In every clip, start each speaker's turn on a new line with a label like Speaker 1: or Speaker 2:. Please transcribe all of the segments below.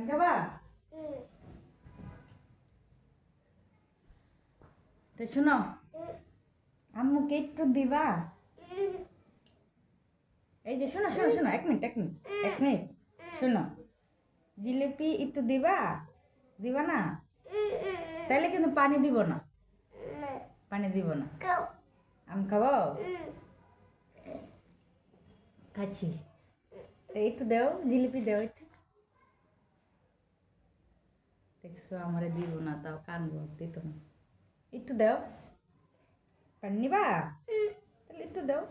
Speaker 1: পানি খাবা? তো শোনো, আম্মুকে একটু দিবা? এই যে শোনো শোনো শোনো, 1 মিনিট শোনো, জিলিপি একটু দিবা? দিবা না? তাইলে কিন্তু পানি দিব না, পানি দিব না। আম খাবো? খাচ্ছি। একটু দাও, জিলিপি দাও একটু। দেখছো আমারে দিব না, তাও কানবো, দিত না। একটু দাও। পানি নিবা? তাহলে একটু দাও।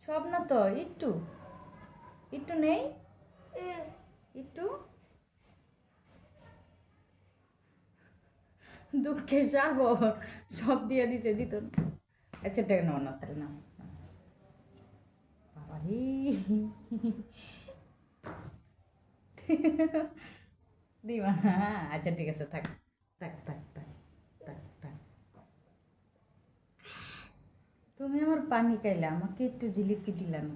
Speaker 1: সব না তো, একটু একটু নেই, একটু। দুঃখের সাগর, সব দিয়ে দিছে, দিত না। আচ্ছা টাকা নাও না, তাহলে নাও। বাবারে, দিবা না? আচ্ছা ঠিক আছে, থাক থাক থাক থাক থাক থাক। তুমি আমার পানি খাইলা, আমাকে একটু জিলিপি দিলা না।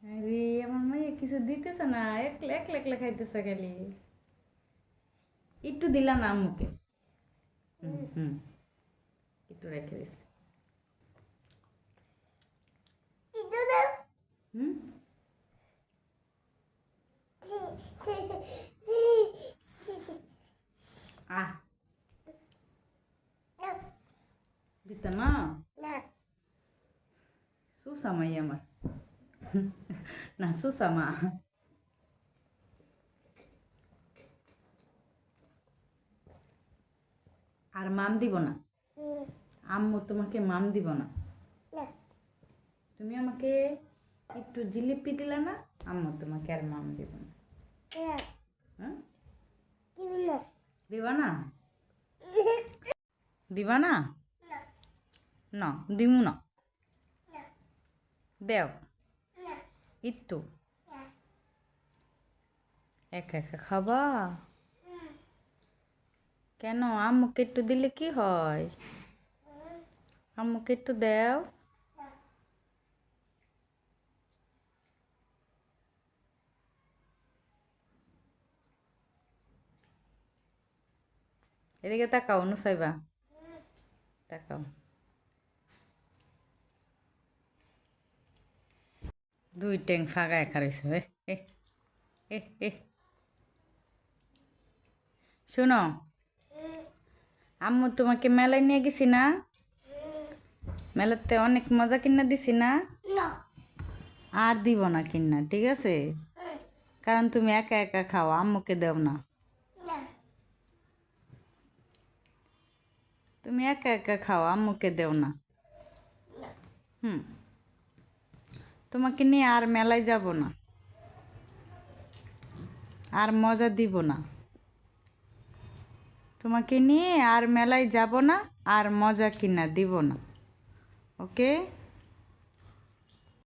Speaker 1: আরে আমার মাইয়া কিছু দিতেছে না, একলা একলা একলা খাইতেছে খালি। একটু দিলা না আম্মুকে? হুম, একটু রেখে দিছি। হুম, আহ দিত না? সুসামাই আমার, না সুসামা। আর মাম দিব না, আম্মু তোমাকে মাম দিব না। তুমি আমাকে একটু জিলিপি দিলা না, আম্মু তোমাকে আর মাম দিব না। হ্যাঁ, দিবা না? দিবা না? না দিমু না। দেও একটু, একা একা খাবা? কেন? আম্মুকে একটু দিলে কি হয়? আম্মুকে একটু দেও। এদিকে তাকাও নুসাইবা, তাকাও। দুই ট্যাং ফাঁকা একা রয়েছে। এ এ এ শোনো, আম্মু তোমাকে মেলায় নিয়ে গেছি না? মেলাতে অনেক মজা কিনা দিছি না? আর দিব না কিনা, ঠিক আছে? কারণ তুমি একা একা খাও, আম্মুকে দেও না। তুমি একা একা খাও, আম্মুকে দেও না। হুম, তোমাকে নিয়ে আর মেলায় যাব না, আর মজা দিব না। তোমাকে নিয়ে আর মেলায় যাব না, আর মজা কিনা দিব না। ওকে?